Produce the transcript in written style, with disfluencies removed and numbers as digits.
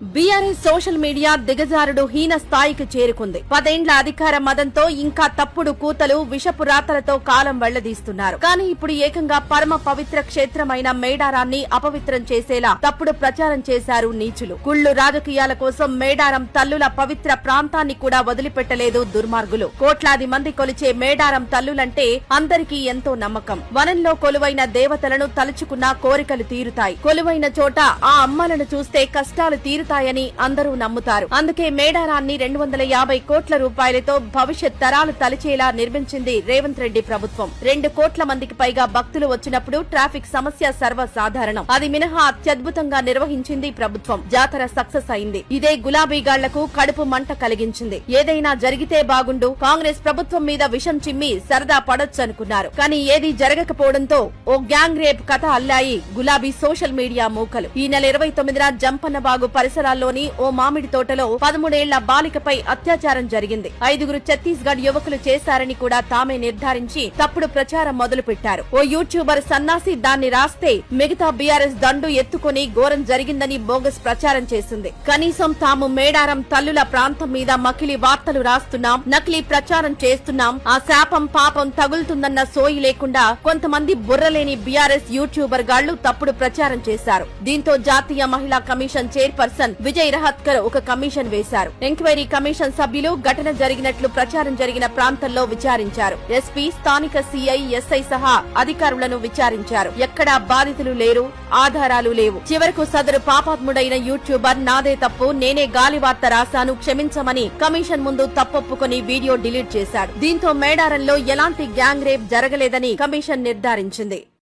BRS social media దిగజారుడు హీన స్థాయికి చేరుకుంది. 10 ఏండ్ల అధికార మదంతో ఇంకా తప్పుడు కూతలు విషపు రాతలతో కాలం వెళ్లదీస్తున్నారు. కానీ ఇప్పుడు ఏకంగా పరమ పవిత్ర క్షేత్రమైన మేడారాన్ని అపవిత్రం చేసేలా తప్పుడు ప్రచారం చేశారు నీచులు. కుళ్లు రాజకీయాల కోసం మేడారం తల్లుల పవిత్ర ప్రాంతాన్ని కూడా వదిలిపెట్టలేదు దుర్మార్గులు. కోట్లాది మంది కొలిచే మేడారం తల్లులంటే అందరికీ ఎంతో నమ్మకం. వనంలో కొలువైన దేవతలను తలుచుకున్న కోరికలు తీరుతాయి. కొలువైన చోట ఆ అమ్మలను చూస్తే కష్టాలు తీరుతాయని అందరూ నమ్ముతారు. అందుకే మేడారాన్ని 250 కోట్ల రూపాయలతో భవిష్యత్ తరాలు తలిచేలా నిర్మించింది రేవంత్ రెడ్డి ప్రభుత్వం. 2 కోట్ల మందికి పైగా భక్తులు వచ్చినప్పుడు ట్రాఫిక్ సమస్య సర్వసాధారణం. అది మినహా అత్యద్భుతంగా నిర్వహించింది ప్రభుత్వం. జాతర సక్సెస్ అయింది. ఇదే గులాబీగాళ్లకు కడుపు మంట కలిగించింది. ఏదైనా జరిగితే బాగుండు, కాంగ్రెస్ ప్రభుత్వం మీద విషం చిమ్మి సరదా పడొచ్చనుకున్నారు. కానీ ఏదీ జరగకపోవడంతో ఓ గ్యాంగ్ రేప్ కథ అల్లాయి గులాబీ సోషల్ మీడియా మూకలు. ఈ నెల 29న జంపన్నబాగు పరిసరాల్లోని ఓ మామిడి తోటలో 13 ఏళ్ల బాలికపై అత్యాచారం జరిగింది. 5గురు ఛత్తీస్గఢ్ యువకులు చేశారని కూడా తామే నిర్ధారించి తప్పుడు ప్రచారం మొదలుపెట్టారు. ఓ యూట్యూబర్ సన్నాసి దాన్ని రాస్తే మిగతా బీఆర్ఎస్ దండు ఎత్తుకుని ఘోరం జరిగిందని బోగస్ ప్రచారం చేసింది. కనీసం తాము మేడారం తల్లుల ప్రాంతం మీద మకిలి వార్తలు రాస్తున్నాం, నకిలీ ప్రచారం చేస్తున్నాం, ఆ శాపం పాపం తగులుతుందన్న సోయి లేకుండా కొంతమంది బుర్రలేని బీఆర్ఎస్ యూట్యూబర్ గాళ్లు తప్పుడు ప్రచారం చేశారు. దీంతో జాతీయ మహిళా కమిషన్ చైర్పర్సన్ విజయ్ రహత్కర్ ఒక కమిషన్ వేశారు. ఎంక్వైరీ కమిషన్ సభ్యులు ఘటన జరిగినట్లు ప్రచారం జరిగిన ప్రాంతంలో విచారించారు. ఎస్పీ, స్థానిక సీఐ, ఎస్ఐ సహా అధికారులను విచారించారు. ఎక్కడా బాధితులు లేరు, ఆధారాలు లేవు. చివరకు సదరు పాపాత్ముడైన యూట్యూబర్ నాదే తప్పు, నేనే గాలివార్త రాశాను, క్షమించమని కమిషన్ ముందు తప్పొప్పుకొని వీడియో డిలీట్ చేశాడు. దీంతో మేడారంలో ఎలాంటి గ్యాంగ్ రేప్ జరగలేదని కమిషన్ నిర్ధారించింది.